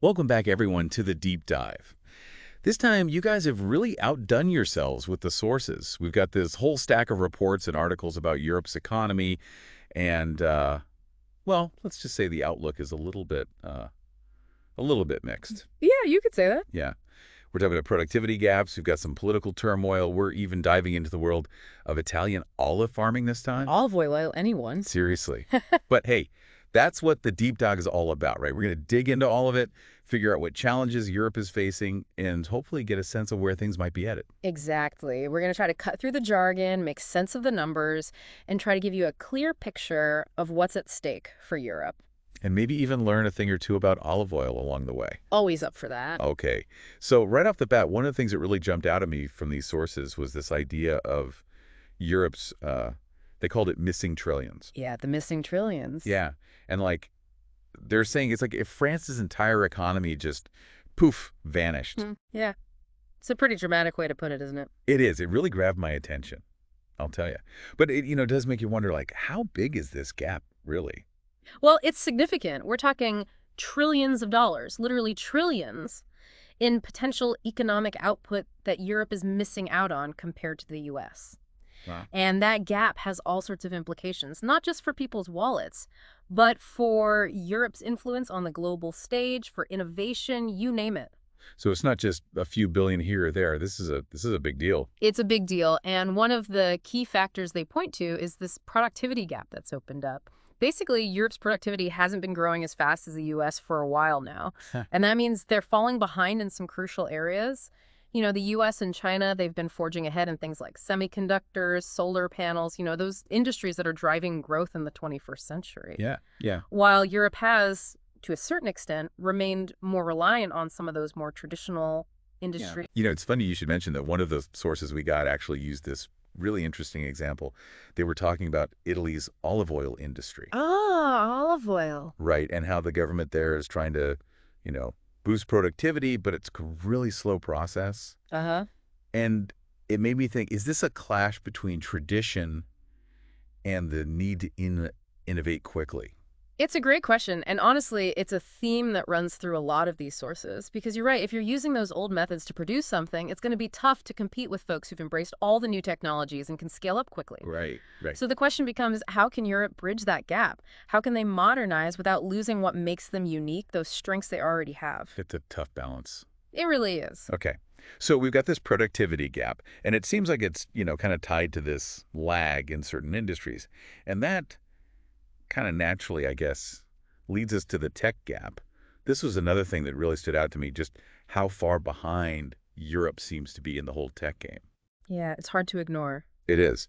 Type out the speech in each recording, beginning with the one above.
Welcome back, everyone, to the deep dive. This time, you guys have really outdone yourselves with the sources. We've got this whole stack of reports and articles about Europe's economy, and, well, let's just say the outlook is a little bit mixed. Yeah, you could say that. Yeah. We're talking about productivity gaps. We've got some political turmoil. We're even diving into the world of Italian olive farming this time. Olive oil, anyone. Seriously. But hey, that's what the deep dive is all about, right? We're going to dig into all of it, figure out what challenges Europe is facing, and hopefully get a sense of where things might be headed. Exactly. We're going to try to cut through the jargon, make sense of the numbers, and try to give you a clear picture of what's at stake for Europe. And maybe even learn a thing or two about olive oil along the way. Always up for that. Okay. So right off the bat, one of the things that really jumped out at me from these sources was this idea of Europe's, they called it missing trillions. Yeah, the missing trillions. Yeah. And like, they're saying it's like if France's entire economy just, poof, vanished. Yeah. It's a pretty dramatic way to put it, isn't it? It is. It really grabbed my attention, I'll tell you. But it does make you wonder, like, how big is this gap, really? Well, it's significant. We're talking trillions of dollars, literally trillions, in potential economic output that Europe is missing out on compared to the U.S. Wow. And that gap has all sorts of implications, not just for people's wallets, but for Europe's influence on the global stage, for innovation, you name it. So it's not just a few billion here or there. This is a big deal. It's a big deal. And one of the key factors they point to is this productivity gap that's opened up. Basically, Europe's productivity hasn't been growing as fast as the U.S. for a while now. And that means they're falling behind in some crucial areas. You know, the U.S. and China, they've been forging ahead in things like semiconductors, solar panels, those industries that are driving growth in the 21st century. Yeah. While Europe has, to a certain extent, remained more reliant on some of those more traditional industries. It's funny you should mention that one of the sources we got actually used this really interesting example. They were talking about Italy's olive oil industry. Ah, olive oil. Right, and how the government there is trying to, boost productivity, but it's a really slow process. Uh-huh. And it made me think, is this a clash between tradition and the need to innovate quickly? It's a great question. And honestly, it's a theme that runs through a lot of these sources. Because you're right, if you're using those old methods to produce something, it's going to be tough to compete with folks who've embraced all the new technologies and can scale up quickly. Right. So the question becomes, how can Europe bridge that gap? How can they modernize without losing what makes them unique, those strengths they already have? It's a tough balance. It really is. Okay. So we've got this productivity gap, and it seems like it's, kind of tied to this lag in certain industries. And that kind of naturally, I guess, leads us to the tech gap. This was another thing that really stood out to me, just how far behind Europe seems to be in the whole tech game. Yeah, it's hard to ignore. It is.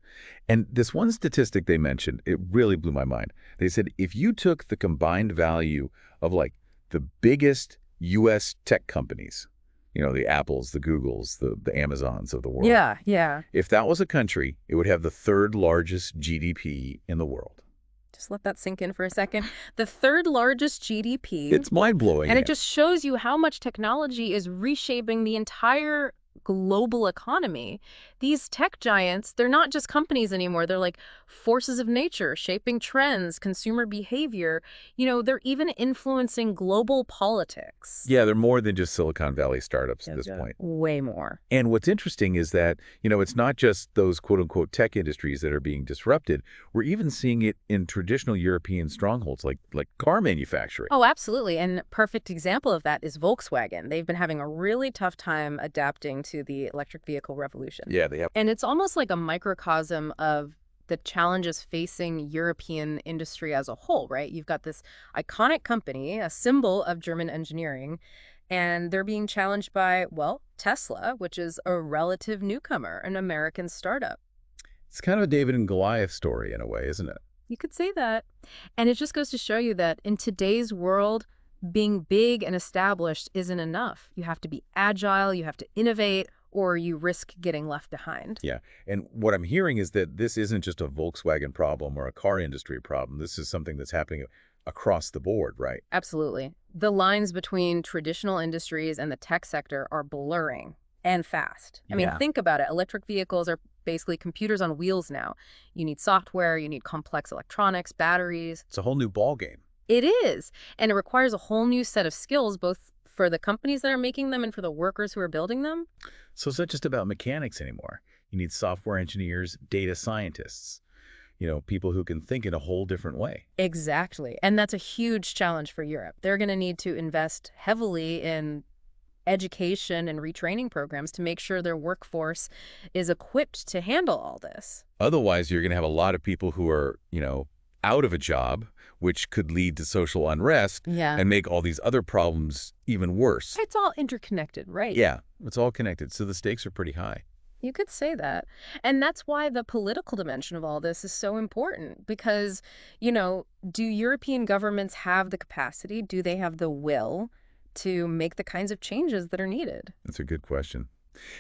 And this one statistic they mentioned, it really blew my mind. They said if you took the combined value of like the biggest U.S. tech companies, the Apples, the Googles, the Amazons of the world. Yeah. If that was a country, it would have the third largest GDP in the world. Just let that sink in for a second. The third largest GDP. It's mind-blowing. And it just shows you how much technology is reshaping the entire global economy. These tech giants, they're not just companies anymore. They're like forces of nature, shaping trends, consumer behavior. They're even influencing global politics. Yeah, they're more than just Silicon Valley startups at this point. Way more. And what's interesting is that, it's not just those quote-unquote tech industries that are being disrupted. We're even seeing it in traditional European strongholds like car manufacturing. Oh, absolutely. And a perfect example of that is Volkswagen. They've been having a really tough time adapting to the electric vehicle revolution. Yeah, they have. And it's almost like a microcosm of the challenges facing European industry as a whole, right? You've got this iconic company, a symbol of German engineering, and they're being challenged by, well, Tesla, which is a relative newcomer, an American startup. It's kind of a David and Goliath story in a way, isn't it? You could say that. And it just goes to show you that in today's world, being big and established isn't enough. You have to be agile, you have to innovate, or you risk getting left behind. Yeah. And what I'm hearing is that this isn't just a Volkswagen problem or a car industry problem. This is something that's happening across the board, right? Absolutely. The lines between traditional industries and the tech sector are blurring and fast. I mean, think about it. Electric vehicles are basically computers on wheels now. You need software, you need complex electronics, batteries. It's a whole new ballgame. It is. And it requires a whole new set of skills, both for the companies that are making them and for the workers who are building them? So it's not just about mechanics anymore. You need software engineers, data scientists, people who can think in a whole different way. Exactly. And that's a huge challenge for Europe. They're going to need to invest heavily in education and retraining programs to make sure their workforce is equipped to handle all this. Otherwise, you're going to have a lot of people who are, out of a job, which could lead to social unrest Yeah. and make all these other problems even worse. It's all interconnected, right? Yeah, it's all connected. So the stakes are pretty high. You could say that. And that's why the political dimension of all this is so important because, do European governments have the capacity? Do they have the will to make the kinds of changes that are needed? That's a good question.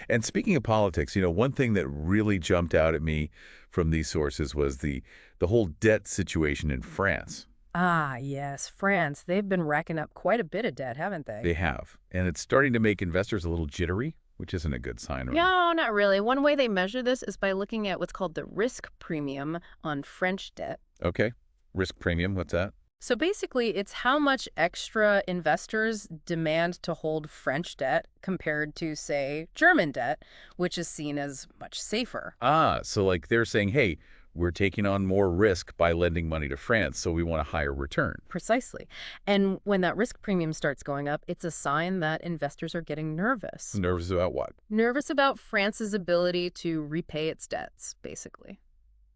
And speaking of politics, one thing that really jumped out at me from these sources was the whole debt situation in France. Ah, yes, France. They've been racking up quite a bit of debt, haven't they? They have. And it's starting to make investors a little jittery, which isn't a good sign, right? No, not really. One way they measure this is by looking at what's called the risk premium on French debt. Okay. Risk premium, what's that? So basically, it's how much extra investors demand to hold French debt compared to, say, German debt, which is seen as much safer. Ah, so like they're saying, hey, we're taking on more risk by lending money to France, so we want a higher return. Precisely. And when that risk premium starts going up, it's a sign that investors are getting nervous. Nervous about what? Nervous about France's ability to repay its debts, basically.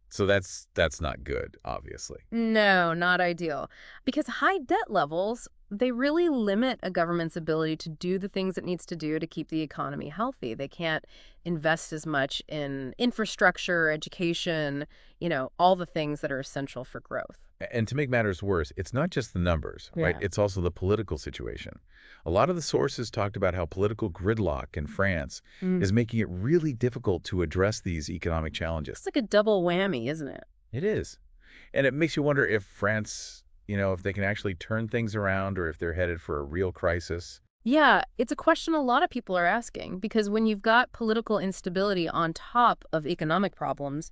So that's not good, obviously. No, not ideal. Because high debt levels, they really limit a government's ability to do the things it needs to do to keep the economy healthy. They can't invest as much in infrastructure, education, all the things that are essential for growth. And to make matters worse, it's not just the numbers, right? Yeah. It's also the political situation. A lot of the sources talked about how political gridlock in France is making it really difficult to address these economic challenges. It's like a double whammy, isn't it? It is. And it makes you wonder if France, if they can actually turn things around or if they're headed for a real crisis. Yeah, it's a question a lot of people are asking because when you've got political instability on top of economic problems,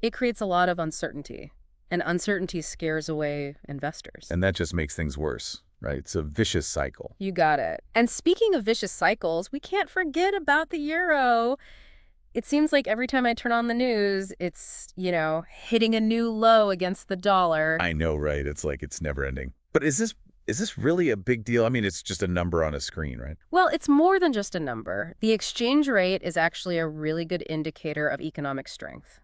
it creates a lot of uncertainty. And uncertainty scares away investors. And that just makes things worse, right? It's a vicious cycle. You got it. And speaking of vicious cycles, we can't forget about the euro. It seems like every time I turn on the news, it's, hitting a new low against the dollar. I know, right? It's like it's never ending. But is this really a big deal? I mean, it's just a number on a screen, right? Well, it's more than just a number. The exchange rate is actually a really good indicator of economic strength.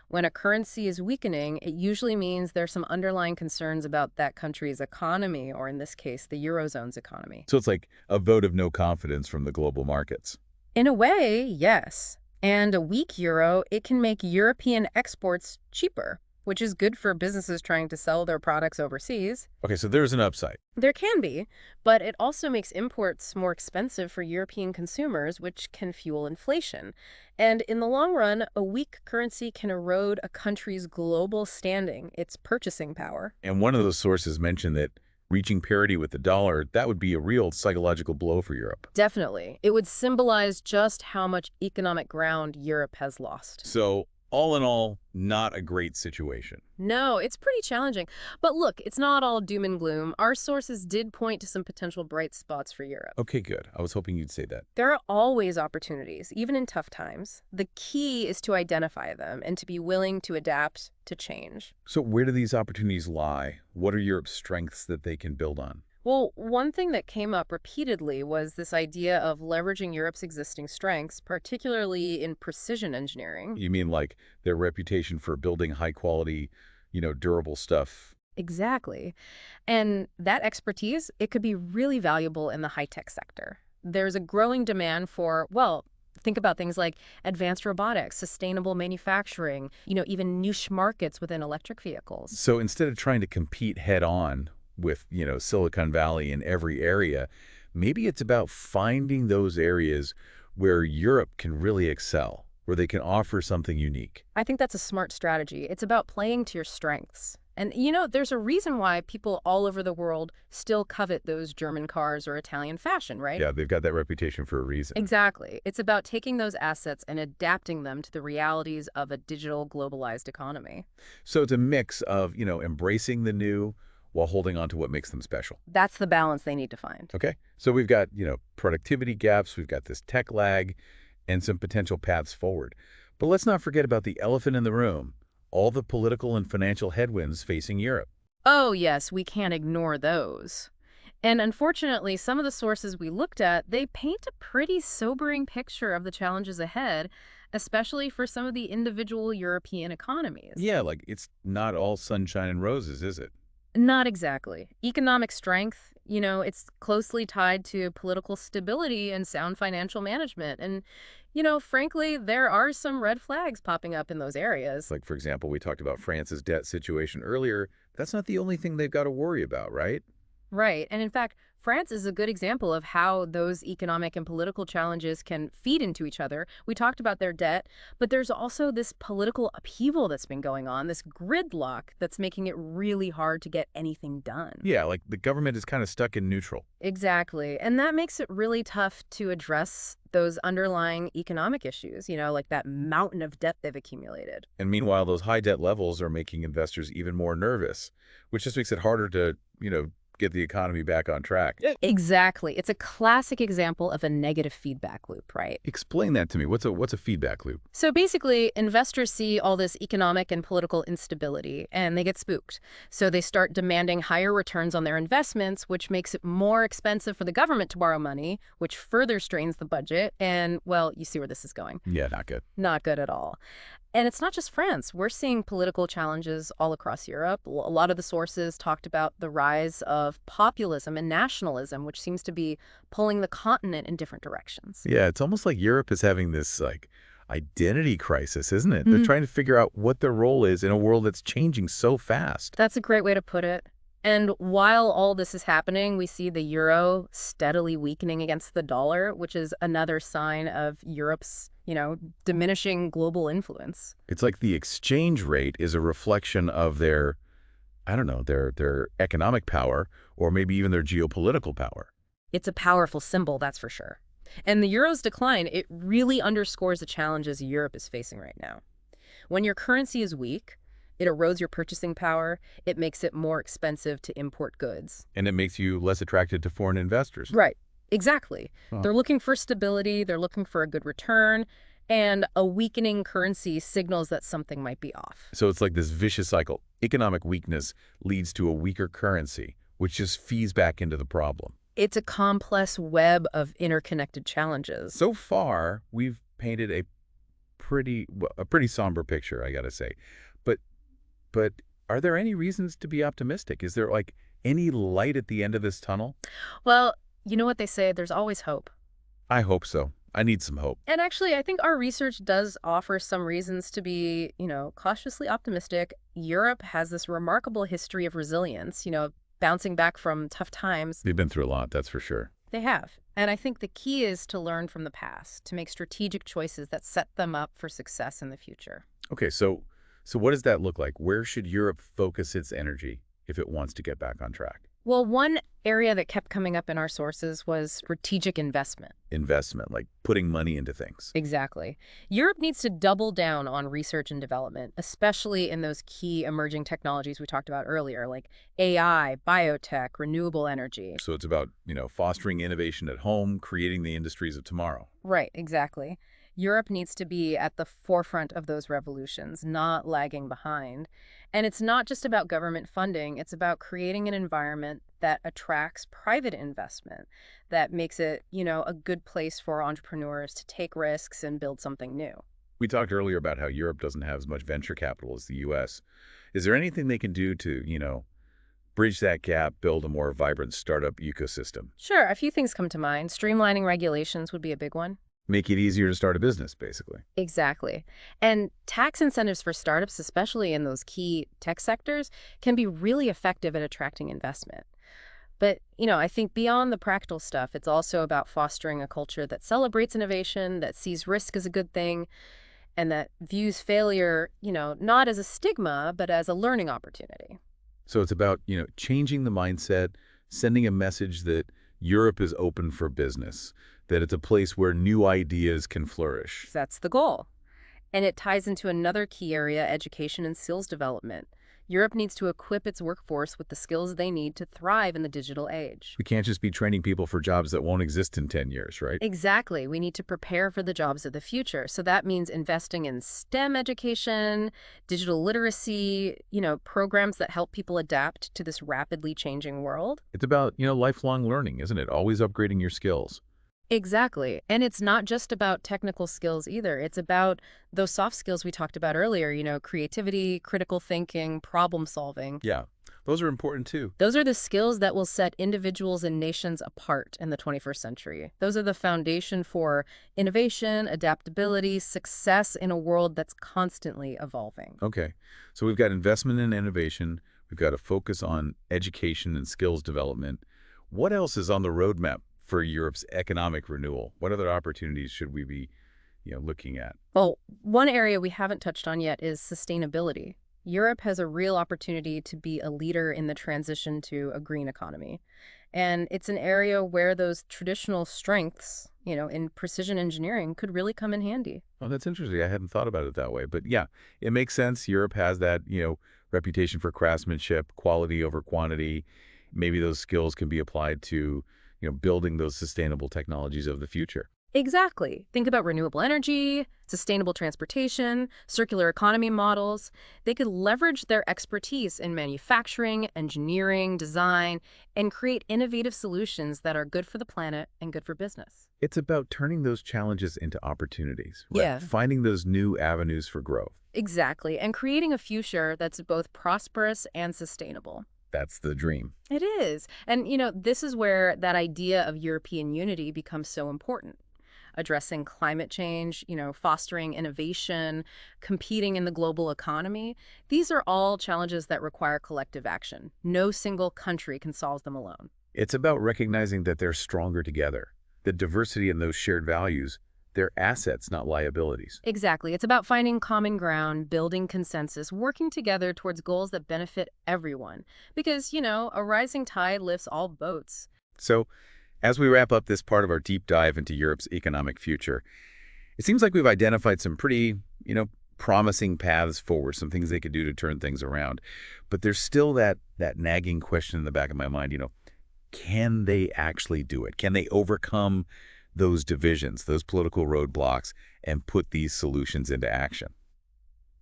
When a currency is weakening, it usually means there's some underlying concerns about that country's economy, or in this case, the Eurozone's economy. So it's like a vote of no confidence from the global markets. In a way, yes. And a weak euro, it can make European exports cheaper, which is good for businesses trying to sell their products overseas. Okay, so there's an upside. There can be, but it also makes imports more expensive for European consumers, which can fuel inflation. And in the long run, a weak currency can erode a country's global standing, its purchasing power. And one of those sources mentioned that reaching parity with the dollar, that would be a real psychological blow for Europe. Definitely. It would symbolize just how much economic ground Europe has lost. So all in all, not a great situation. No, it's pretty challenging. But look, it's not all doom and gloom. Our sources did point to some potential bright spots for Europe. Okay, good. I was hoping you'd say that. There are always opportunities, even in tough times. The key is to identify them and to be willing to adapt to change. So where do these opportunities lie? What are Europe's strengths that they can build on? Well, one thing that came up repeatedly was this idea of leveraging Europe's existing strengths, particularly in precision engineering. You mean like their reputation for building high quality, durable stuff? Exactly. And that expertise, it could be really valuable in the high-tech sector. There's a growing demand for, well, think about things like advanced robotics, sustainable manufacturing, even niche markets within electric vehicles. So instead of trying to compete head on with, Silicon Valley in every area, maybe it's about finding those areas where Europe can really excel, where they can offer something unique. I think that's a smart strategy. It's about playing to your strengths. And, there's a reason why people all over the world still covet those German cars or Italian fashion, right? Yeah, they've got that reputation for a reason. Exactly. It's about taking those assets and adapting them to the realities of a digital globalized economy. So it's a mix of, embracing the new while holding on to what makes them special. That's the balance they need to find. Okay? So we've got, productivity gaps, we've got this tech lag, and some potential paths forward. But let's not forget about the elephant in the room, all the political and financial headwinds facing Europe. Oh, yes, we can't ignore those. And unfortunately, some of the sources we looked at, they paint a pretty sobering picture of the challenges ahead, especially for some of the individual European economies. Yeah, like it's not all sunshine and roses, is it? Not exactly. Economic strength, it's closely tied to political stability and sound financial management. And, frankly, there are some red flags popping up in those areas. Like, for example, we talked about France's debt situation earlier. That's not the only thing they've got to worry about, right? Right. And in fact, France is a good example of how those economic and political challenges can feed into each other. We talked about their debt, but there's also this political upheaval that's been going on, this gridlock that's making it really hard to get anything done. Yeah, like the government is kind of stuck in neutral. Exactly. And that makes it really tough to address those underlying economic issues, like that mountain of debt they've accumulated. And meanwhile, those high debt levels are making investors even more nervous, which just makes it harder to, get the economy back on track. Exactly. It's a classic example of a negative feedback loop, right? Explain that to me. What's a feedback loop? So basically, investors see all this economic and political instability, and they get spooked. So they start demanding higher returns on their investments, which makes it more expensive for the government to borrow money, which further strains the budget. And, well, you see where this is going. Yeah, not good. Not good at all. And it's not just France. We're seeing political challenges all across Europe. A lot of the sources talked about the rise of populism and nationalism, which seems to be pulling the continent in different directions. Yeah, it's almost like Europe is having this, identity crisis, isn't it? They're trying to figure out what their role is in a world that's changing so fast. That's a great way to put it. And while all this is happening, we see the euro steadily weakening against the dollar, which is another sign of Europe's, diminishing global influence. It's like the exchange rate is a reflection of their, I don't know, their economic power or maybe even their geopolitical power. It's a powerful symbol, that's for sure. And the euro's decline, it really underscores the challenges Europe is facing right now. When your currency is weak, it erodes your purchasing power. It makes it more expensive to import goods. And it makes you less attracted to foreign investors. Right. Exactly. Huh. They're looking for stability. They're looking for a good return. And a weakening currency signals that something might be off. So it's like this vicious cycle. Economic weakness leads to a weaker currency, which just feeds back into the problem. It's a complex web of interconnected challenges. So far, we've painted a pretty somber picture, I got to say. But are there any reasons to be optimistic? Is there any light at the end of this tunnel? Well, you know what they say, there's always hope. I hope so. I need some hope. And actually, I think our research does offer some reasons to be, cautiously optimistic. Europe has this remarkable history of resilience, bouncing back from tough times. They've been through a lot, that's for sure. They have. And I think the key is to learn from the past, to make strategic choices that set them up for success in the future. Okay, so what does that look like? Where should Europe focus its energy if it wants to get back on track? Well, one area that kept coming up in our sources was strategic investment. Investment, like putting money into things. Exactly. Europe needs to double down on research and development, especially in those key emerging technologies we talked about earlier, like AI, biotech, renewable energy. So it's about, fostering innovation at home, creating the industries of tomorrow. Right, exactly. Europe needs to be at the forefront of those revolutions, not lagging behind. And it's not just about government funding, it's about creating an environment that attracts private investment, that makes it, a good place for entrepreneurs to take risks and build something new. We talked earlier about how Europe doesn't have as much venture capital as the U.S. Is there anything they can do to, bridge that gap, build a more vibrant startup ecosystem? Sure, a few things come to mind. Streamlining regulations would be a big one. Make it easier to start a business, basically. Exactly. And tax incentives for startups, especially in those key tech sectors, can be really effective at attracting investment. But, I think beyond the practical stuff, it's also about fostering a culture that celebrates innovation, that sees risk as a good thing, and that views failure, not as a stigma, but as a learning opportunity. So it's about, changing the mindset, sending a message that Europe is open for business, that it's a place where new ideas can flourish. That's the goal. And it ties into another key area, education and skills development. Europe needs to equip its workforce with the skills they need to thrive in the digital age. We can't just be training people for jobs that won't exist in 10 years, right? Exactly. We need to prepare for the jobs of the future. So that means investing in STEM education, digital literacy, programs that help people adapt to this rapidly changing world. It's about, lifelong learning, isn't it? Always upgrading your skills. Exactly. And it's not just about technical skills either. It's about those soft skills we talked about earlier, creativity, critical thinking, problem solving. Yeah, those are important too. Those are the skills that will set individuals and nations apart in the 21st century. Those are the foundation for innovation, adaptability, success in a world that's constantly evolving. Okay, so we've got investment in innovation. We've got a focus on education and skills development. What else is on the roadmap for Europe's economic renewal? What other opportunities should we be, looking at? Well, one area we haven't touched on yet is sustainability. Europe has a real opportunity to be a leader in the transition to a green economy. And it's an area where those traditional strengths, in precision engineering could really come in handy. Oh, that's interesting. I hadn't thought about it that way. But yeah, it makes sense. Europe has that, reputation for craftsmanship, quality over quantity. Maybe those skills can be applied to, building those sustainable technologies of the future. Exactly. Think about renewable energy, sustainable transportation, circular economy models. They could leverage their expertise in manufacturing, engineering, design, and create innovative solutions that are good for the planet and good for business. It's about turning those challenges into opportunities, right? Yeah. Finding those new avenues for growth. Exactly. And creating a future that's both prosperous and sustainable. That's the dream. It is. And, this is where that idea of European unity becomes so important. Addressing climate change, fostering innovation, competing in the global economy. These are all challenges that require collective action. No single country can solve them alone. It's about recognizing that they're stronger together. The diversity in those shared values, they're assets, not liabilities. Exactly. It's about finding common ground, building consensus, working together towards goals that benefit everyone. Because, a rising tide lifts all boats. So, as we wrap up this part of our deep dive into Europe's economic future, it seems like we've identified some pretty, promising paths forward, some things they could do to turn things around. But there's still that nagging question in the back of my mind, can they actually do it? Can they overcome those divisions, those political roadblocks, and put these solutions into action?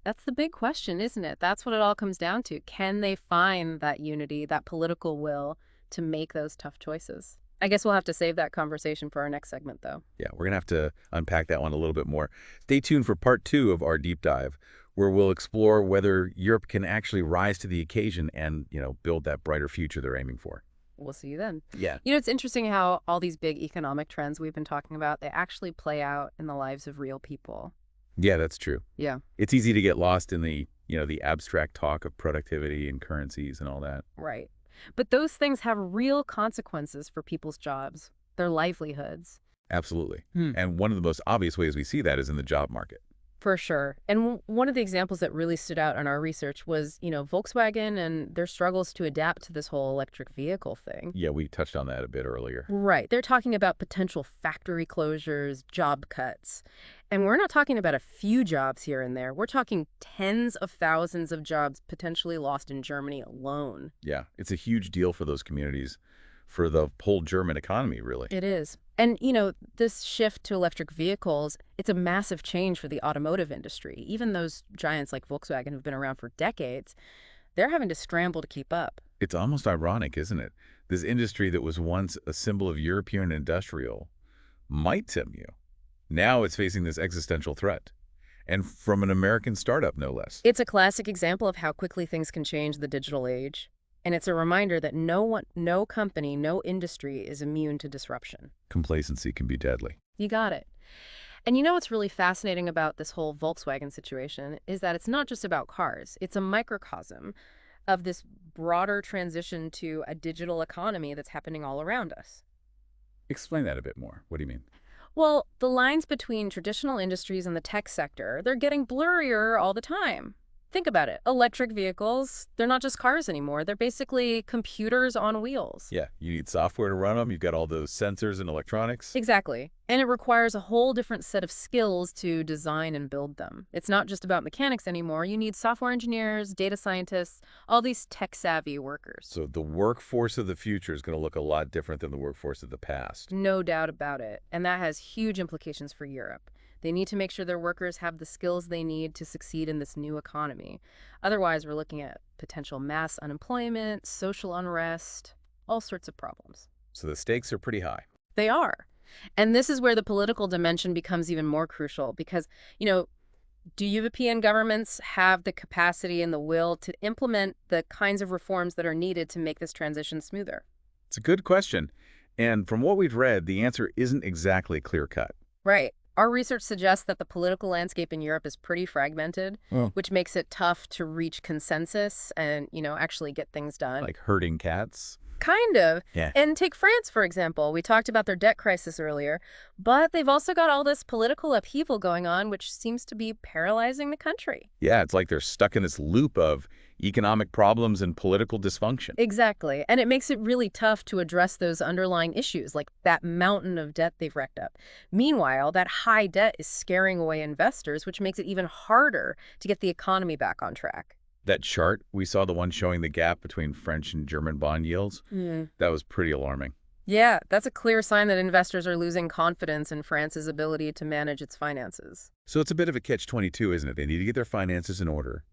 That's the big question, isn't it? That's what it all comes down to. Can they find that unity, that political will to make those tough choices? I guess we'll have to save that conversation for our next segment, though. Yeah, we're going to have to unpack that one a little bit more. Stay tuned for part 2 of our deep dive, where we'll explore whether Europe can actually rise to the occasion and, build that brighter future they're aiming for. We'll see you then. Yeah. It's interesting how all these big economic trends we've been talking about, they actually play out in the lives of real people. Yeah, that's true. Yeah. It's easy to get lost in the abstract talk of productivity and currencies and all that. Right. But those things have real consequences for people's jobs, their livelihoods. Absolutely. And one of the most obvious ways we see that is in the job market. For sure. And one of the examples that really stood out in our research was, Volkswagen and their struggles to adapt to this whole electric vehicle thing. Yeah, we touched on that a bit earlier. Right. They're talking about potential factory closures, job cuts. And we're not talking about a few jobs here and there. We're talking tens of thousands of jobs potentially lost in Germany alone. Yeah, it's a huge deal for those communities, for the whole German economy, really. It is. And, this shift to electric vehicles, it's a massive change for the automotive industry. Even those giants like Volkswagen who've been around for decades, they're having to scramble to keep up. It's almost ironic, isn't it? This industry that was once a symbol of European industrial might you. Now it's facing this existential threat. And from an American startup, no less. It's a classic example of how quickly things can change in the digital age. And it's a reminder that no company, no industry is immune to disruption. Complacency can be deadly. You got it. And what's really fascinating about this whole Volkswagen situation is that it's not just about cars. It's a microcosm of this broader transition to a digital economy that's happening all around us. Explain that a bit more. What do you mean? Well, the lines between traditional industries and the tech sector, they're getting blurrier all the time. Think about it. Electric vehicles, they're not just cars anymore. They're basically computers on wheels. Yeah, you need software to run them. You've got all those sensors and electronics. Exactly. And it requires a whole different set of skills to design and build them. It's not just about mechanics anymore. You need software engineers, data scientists, all these tech-savvy workers. So the workforce of the future is going to look a lot different than the workforce of the past. No doubt about it. And that has huge implications for Europe. They need to make sure their workers have the skills they need to succeed in this new economy. Otherwise, we're looking at potential mass unemployment, social unrest, all sorts of problems. So the stakes are pretty high. They are. And this is where the political dimension becomes even more crucial because, do European governments have the capacity and the will to implement the kinds of reforms that are needed to make this transition smoother? It's a good question. And from what we've read, the answer isn't exactly clear-cut. Right. Our research suggests that the political landscape in Europe is pretty fragmented, which makes it tough to reach consensus and, actually get things done. Like herding cats. Kind of. Yeah. And take France, for example. We talked about their debt crisis earlier, but they've also got all this political upheaval going on, which seems to be paralyzing the country. Yeah, it's like they're stuck in this loop of economic problems and political dysfunction. Exactly. And it makes it really tough to address those underlying issues, like that mountain of debt they've racked up. Meanwhile, that high debt is scaring away investors, which makes it even harder to get the economy back on track. That chart, we saw the one showing the gap between French and German bond yields. That was pretty alarming. Yeah, that's a clear sign that investors are losing confidence in France's ability to manage its finances. So it's a bit of a catch-22, isn't it? They need to get their finances in order,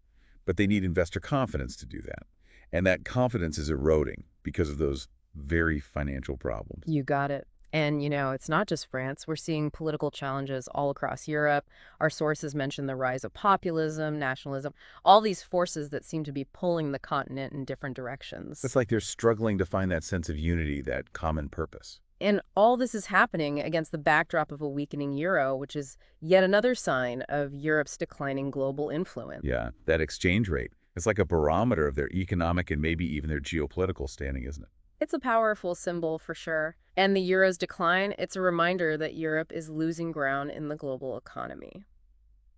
but they need investor confidence to do that. And that confidence is eroding because of those very financial problems. You got it. And, it's not just France. We're seeing political challenges all across Europe. Our sources mention the rise of populism, nationalism, all these forces that seem to be pulling the continent in different directions. It's like they're struggling to find that sense of unity, that common purpose. And all this is happening against the backdrop of a weakening euro, which is yet another sign of Europe's declining global influence. Yeah, that exchange rate. It's like a barometer of their economic and maybe even their geopolitical standing, isn't it? It's a powerful symbol for sure. And the euro's decline, it's a reminder that Europe is losing ground in the global economy.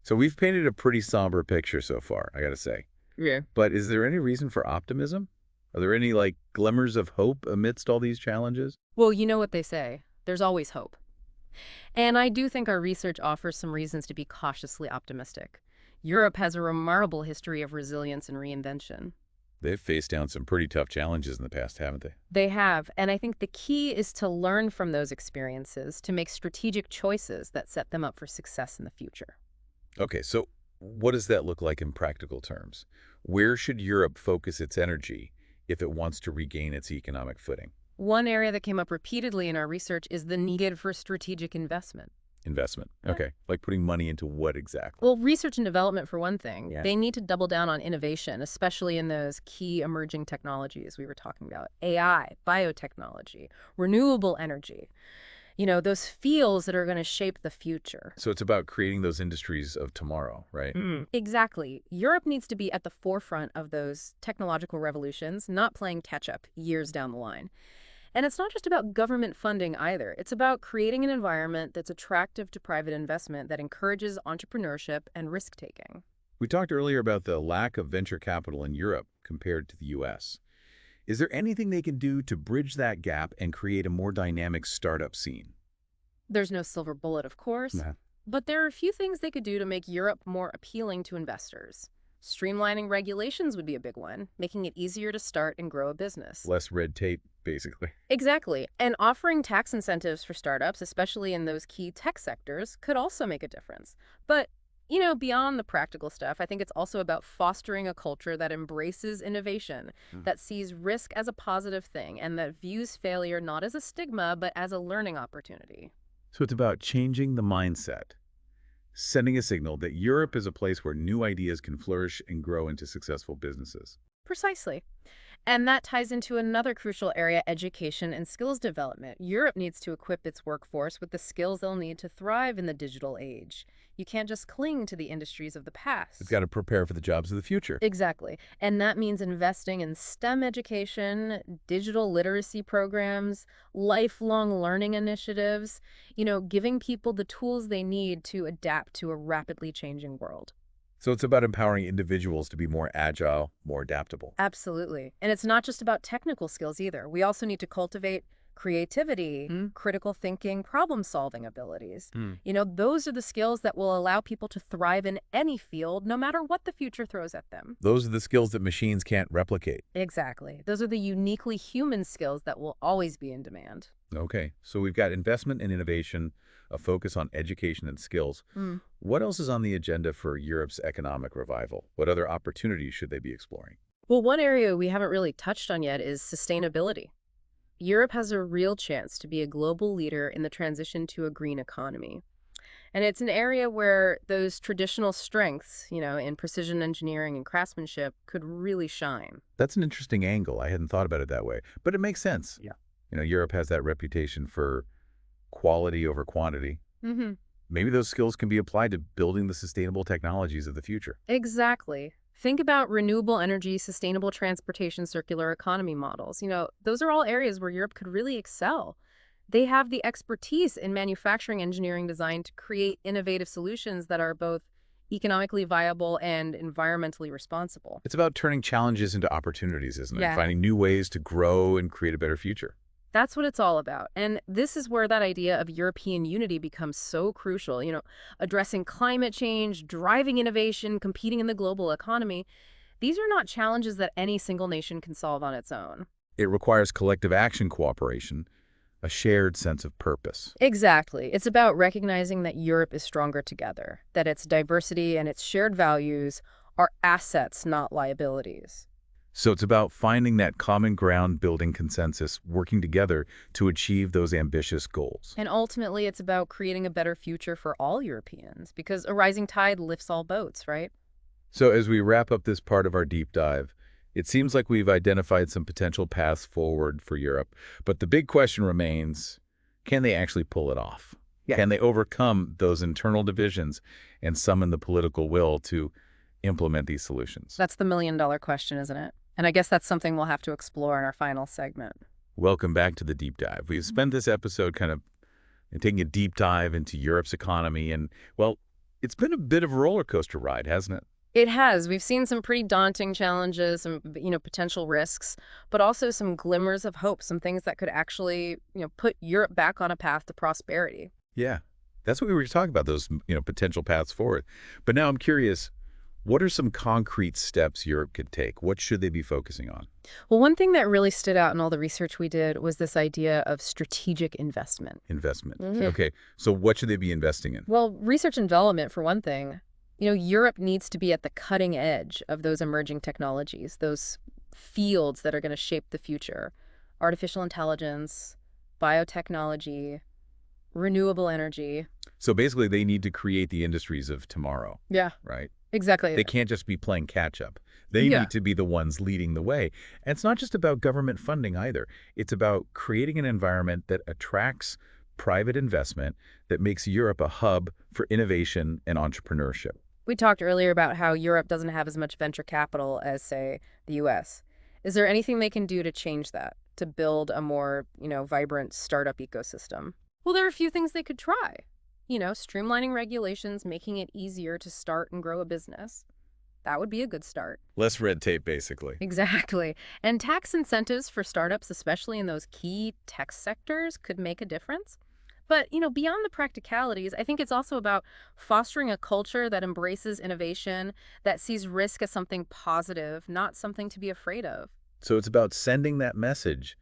So we've painted a pretty somber picture so far, I gotta say. Yeah. But is there any reason for optimism? Are there any, glimmers of hope amidst all these challenges? Well, you know what they say. There's always hope. And I do think our research offers some reasons to be cautiously optimistic. Europe has a remarkable history of resilience and reinvention. They've faced down some pretty tough challenges in the past, haven't they? They have, and I think the key is to learn from those experiences to make strategic choices that set them up for success in the future. Okay, so what does that look like in practical terms? Where should Europe focus its energy if it wants to regain its economic footing? One area that came up repeatedly in our research is the need for strategic investment. Investment. Okay. Like putting money into what exactly? Well, research and development, for one thing. Yeah. They need to double down on innovation, especially in those key emerging technologies we were talking about. AI, biotechnology, renewable energy. Those fields that are going to shape the future. So it's about creating those industries of tomorrow, right? Exactly. Europe needs to be at the forefront of those technological revolutions, not playing catch-up years down the line. And it's not just about government funding either. It's about creating an environment that's attractive to private investment that encourages entrepreneurship and risk-taking. We talked earlier about the lack of venture capital in Europe compared to the U.S. Is there anything they can do to bridge that gap and create a more dynamic startup scene? There's no silver bullet, of course, but there are a few things they could do to make Europe more appealing to investors. Streamlining regulations would be a big one, making it easier to start and grow a business. Less red tape, basically. Exactly. And offering tax incentives for startups, especially in those key tech sectors, could also make a difference. But, beyond the practical stuff, I think it's also about fostering a culture that embraces innovation, that sees risk as a positive thing, and that views failure not as a stigma, but as a learning opportunity. So it's about changing the mindset, sending a signal that Europe is a place where new ideas can flourish and grow into successful businesses. Precisely. And that ties into another crucial area, education and skills development. Europe needs to equip its workforce with the skills they'll need to thrive in the digital age. You can't just cling to the industries of the past. It's got to prepare for the jobs of the future. Exactly. And that means investing in STEM education, digital literacy programs, lifelong learning initiatives, giving people the tools they need to adapt to a rapidly changing world. So it's about empowering individuals to be more agile, more adaptable. Absolutely. And it's not just about technical skills either. We also need to cultivate creativity, critical thinking, problem-solving abilities. Hmm. Those are the skills that will allow people to thrive in any field, no matter what the future throws at them. Those are the skills that machines can't replicate. Exactly. Those are the uniquely human skills that will always be in demand. Okay, so we've got investment in innovation, a focus on education and skills. What else is on the agenda for Europe's economic revival? What other opportunities should they be exploring? Well, one area we haven't really touched on yet is sustainability. Europe has a real chance to be a global leader in the transition to a green economy. And it's an area where those traditional strengths, in precision engineering and craftsmanship could really shine. That's an interesting angle. I hadn't thought about it that way, but it makes sense. Yeah. Europe has that reputation for quality over quantity. hmm Maybe those skills can be applied to building the sustainable technologies of the future. Exactly. Think about renewable energy, sustainable transportation, circular economy models. Those are all areas where Europe could really excel. They have the expertise in manufacturing engineering design to create innovative solutions that are both economically viable and environmentally responsible. It's about turning challenges into opportunities, isn't it? Yeah. Finding new ways to grow and create a better future. That's what it's all about. And this is where that idea of European unity becomes so crucial. Addressing climate change, driving innovation, competing in the global economy. These are not challenges that any single nation can solve on its own. It requires collective action cooperation, a shared sense of purpose. Exactly. It's about recognizing that Europe is stronger together, that its diversity and its shared values are assets, not liabilities. So it's about finding that common ground, building consensus, working together to achieve those ambitious goals. And ultimately, it's about creating a better future for all Europeans, because a rising tide lifts all boats, right? So as we wrap up this part of our deep dive, it seems like we've identified some potential paths forward for Europe. But the big question remains, can they actually pull it off? Yeah. Can they overcome those internal divisions and summon the political will to implement these solutions? That's the million-dollar question, isn't it? And I guess that's something we'll have to explore in our final segment. Welcome back to the deep dive. We've spent this episode kind of taking a deep dive into Europe's economy. And, well, it's been a bit of a roller coaster ride, hasn't it? It has. We've seen some pretty daunting challenges, some, potential risks, but also some glimmers of hope, some things that could actually, put Europe back on a path to prosperity. Yeah, that's what we were talking about, those, potential paths forward. But now I'm curious, what are some concrete steps Europe could take? What should they be focusing on? Well, one thing that really stood out in all the research we did was this idea of strategic investment. Investment. Okay, so what should they be investing in? Well, research and development, for one thing. Europe needs to be at the cutting edge of those emerging technologies, those fields that are going to shape the future. Artificial intelligence, biotechnology, renewable energy. So basically, they need to create the industries of tomorrow. Yeah. Right? Exactly. They can't just be playing catch-up. They need to be the ones leading the way. And it's not just about government funding either. It's about creating an environment that attracts private investment, that makes Europe a hub for innovation and entrepreneurship. We talked earlier about how Europe doesn't have as much venture capital as, say, the U.S. Is there anything they can do to change that, to build a more, vibrant startup ecosystem? Well, there are a few things they could try. Streamlining regulations, making it easier to start and grow a business. That would be a good start. Less red tape, basically. Exactly. And tax incentives for startups, especially in those key tech sectors, could make a difference. But, beyond the practicalities, I think it's also about fostering a culture that embraces innovation, that sees risk as something positive, not something to be afraid of. So it's about sending that message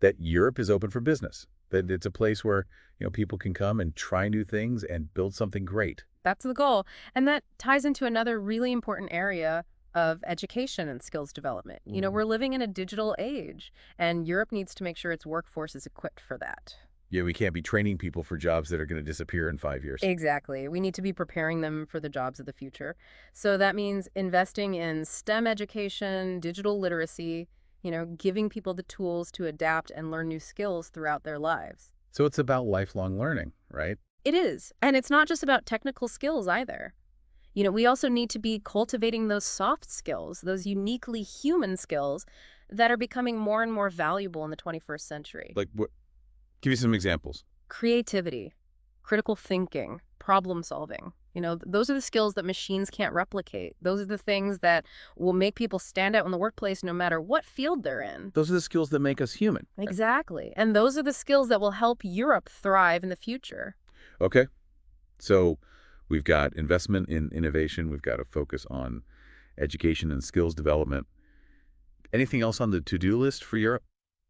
that Europe is open for business, that it's a place where, people can come and try new things and build something great. That's the goal. And that ties into another really important area of education and skills development. We're living in a digital age, and Europe needs to make sure its workforce is equipped for that. Yeah, we can't be training people for jobs that are going to disappear in 5 years. Exactly. We need to be preparing them for the jobs of the future. So that means investing in STEM education, digital literacy, giving people the tools to adapt and learn new skills throughout their lives. So it's about lifelong learning, right? It is. And it's not just about technical skills either. We also need to be cultivating those soft skills, those uniquely human skills that are becoming more and more valuable in the 21st century. Like what? Give you some examples. Creativity, critical thinking, problem solving. Those are the skills that machines can't replicate. Those are the things that will make people stand out in the workplace no matter what field they're in. Those are the skills that make us human. Exactly. And those are the skills that will help Europe thrive in the future. Okay. So we've got investment in innovation. We've got a focus on education and skills development. Anything else on the to-do list for Europe?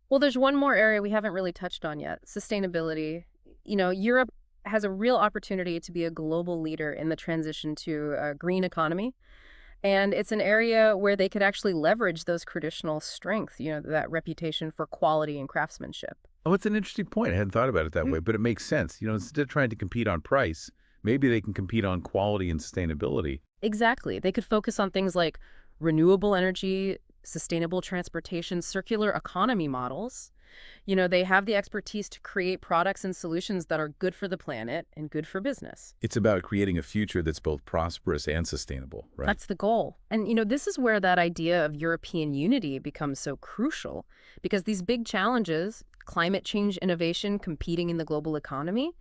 Well, there's one more area we haven't really touched on yet, sustainability. Europe has a real opportunity to be a global leader in the transition to a green economy. And it's an area where they could actually leverage those traditional strengths, that reputation for quality and craftsmanship. Oh, it's an interesting point. I hadn't thought about it that way, but it makes sense. Instead of trying to compete on price, maybe they can compete on quality and sustainability. Exactly. They could focus on things like renewable energy, sustainable transportation, circular economy models. They have the expertise to create products and solutions that are good for the planet and good for business. It's about creating a future that's both prosperous and sustainable, right? That's the goal. And, this is where that idea of European unity becomes so crucial, because these big challenges, climate change, innovation, competing in the global economy,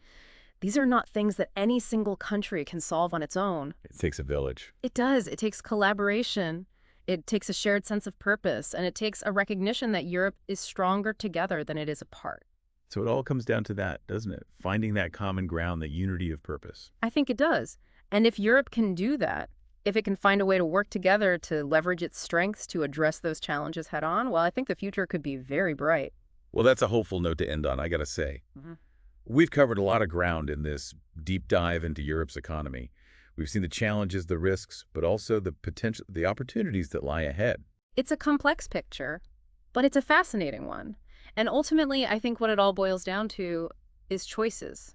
these are not things that any single country can solve on its own. It takes a village. It does. It takes collaboration. It takes a shared sense of purpose, and it takes a recognition that Europe is stronger together than it is apart. So it all comes down to that, doesn't it? Finding that common ground, the unity of purpose. I think it does. And if Europe can do that, if it can find a way to work together to leverage its strengths to address those challenges head on, well, I think the future could be very bright. Well, that's a hopeful note to end on, I got to say. We've covered a lot of ground in this deep dive into Europe's economy. We've seen the challenges, the risks, but also the opportunities that lie ahead. It's a complex picture, but it's a fascinating one. And ultimately, I think what it all boils down to is choices.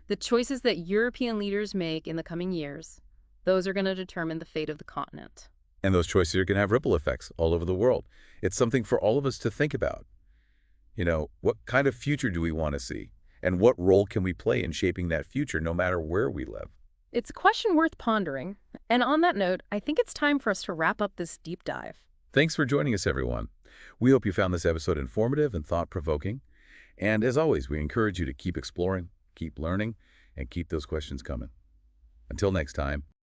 The choices that European leaders make in the coming years, those are going to determine the fate of the continent. And those choices are going to have ripple effects all over the world. It's something for all of us to think about. What kind of future do we want to see? And what role can we play in shaping that future, no matter where we live? It's a question worth pondering. And on that note, I think it's time for us to wrap up this deep dive. Thanks for joining us, everyone. We hope you found this episode informative and thought-provoking. And as always, we encourage you to keep exploring, keep learning, and keep those questions coming. Until next time.